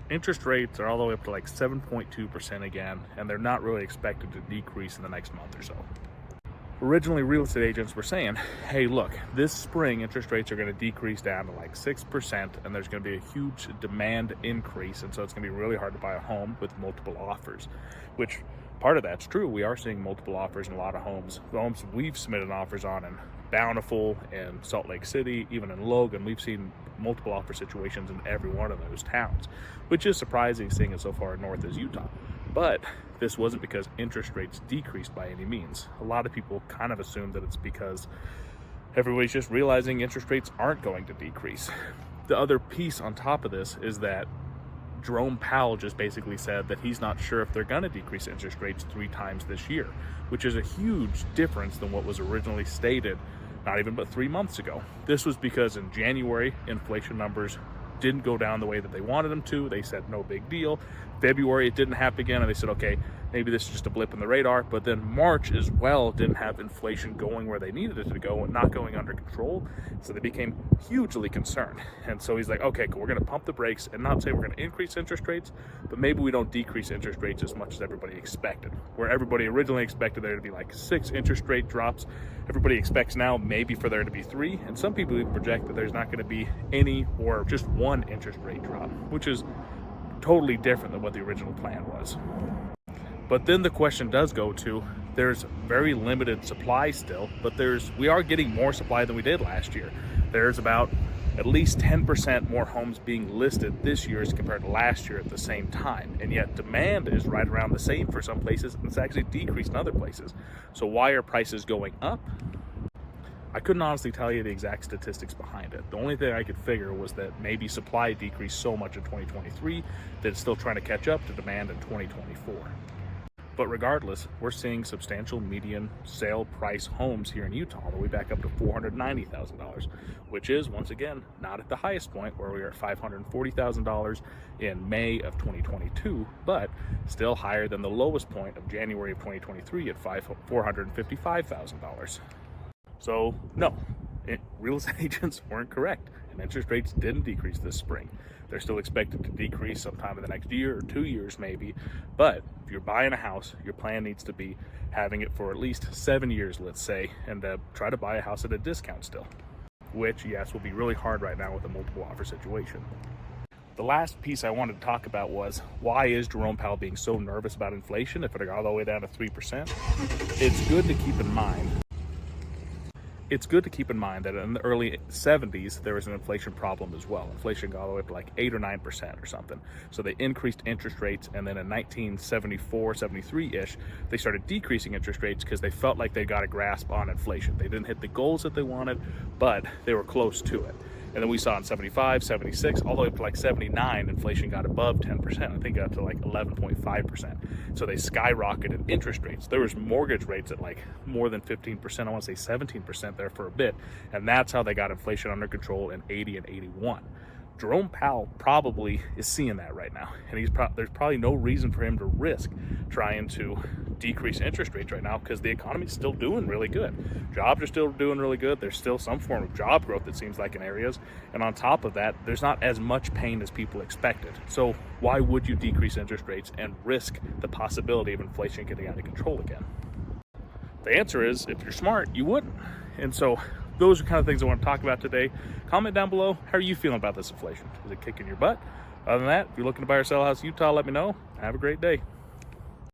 interest rates are all the way up to like 7.2% again, and they're not really expected to decrease in the next month or so. Originally, real estate agents were saying, hey, look, this spring interest rates are going to decrease down to like 6%, and there's going to be a huge demand increase, and so it's going to be really hard to buy a home with multiple offers, which part of that's true. We are seeing multiple offers in a lot of homes. The homes we've submitted offers on in Bountiful and Salt Lake City, even in Logan, we've seen multiple offer situations in every one of those towns, which is surprising seeing it so far north as Utah. But this wasn't because interest rates decreased by any means. A lot of people kind of assume that it's because everybody's just realizing interest rates aren't going to decrease. The other piece on top of this is that Jerome Powell just basically said that he's not sure if they're going to decrease interest rates 3 times this year, which is a huge difference than what was originally stated not even but 3 months ago. This was because in January, inflation numbers didn't go down the way that they wanted them to. They said no big deal. February, it didn't happen again, and they said, okay, maybe this is just a blip in the radar. But then March as well didn't have inflation going where they needed it to go and not going under control. So they became hugely concerned. And so he's like, okay, cool, we're going to pump the brakes and not say we're going to increase interest rates, but maybe we don't decrease interest rates as much as everybody expected. Where everybody originally expected there to be like 6 interest rate drops, everybody expects now maybe for there to be 3. And some people even project that there's not going to be any or just 1 interest rate drop, which is totally different than what the original plan was. But then the question does go to, there's very limited supply still, but we are getting more supply than we did last year. There's about at least 10% more homes being listed this year as compared to last year at the same time. And yet demand is right around the same for some places, and it's actually decreased in other places. So why are prices going up? I couldn't honestly tell you the exact statistics behind it. The only thing I could figure was that maybe supply decreased so much in 2023 that it's still trying to catch up to demand in 2024. But regardless, we're seeing substantial median sale price homes here in Utah, all the way back up to $490,000, which is, once again, not at the highest point where we were at $540,000 in May of 2022, but still higher than the lowest point of January of 2023 at $455,000. So no, real estate agents weren't correct, and interest rates didn't decrease this spring. They're still expected to decrease sometime in the next year or 2 years maybe, but if you're buying a house, your plan needs to be having it for at least 7 years, let's say, and try to buy a house at a discount still, which, yes, will be really hard right now with a multiple offer situation. The last piece I wanted to talk about was, why is Jerome Powell being so nervous about inflation if it got all the way down to 3%? It's good to keep in mind that in the early 70s, there was an inflation problem as well. Inflation got all the way up to like 8 or 9% or something. So they increased interest rates, and then in 1974, 73-ish, they started decreasing interest rates because they felt like they got a grasp on inflation. They didn't hit the goals that they wanted, but they were close to it. And then we saw in 75, 76, all the way up to like 79, inflation got above 10%. I think up to like 11.5%. So they skyrocketed interest rates. There was mortgage rates at like more than 15%, I want to say 17% there for a bit. And that's how they got inflation under control in 80 and 81. Jerome Powell probably is seeing that right now, and there's probably no reason for him to risk trying to decrease interest rates right now, because the economy is still doing really good. Jobs are still doing really good. There's still some form of job growth, it seems like, in areas, and on top of that, there's not as much pain as people expected. So why would you decrease interest rates and risk the possibility of inflation getting out of control again? The answer is, if you're smart, you wouldn't. And so those are kind of things I want to talk about today. Comment down below, how are you feeling about this inflation? Is it kicking your butt? Other than that, if you're looking to buy or sell a house in Utah, let me know. Have a great day.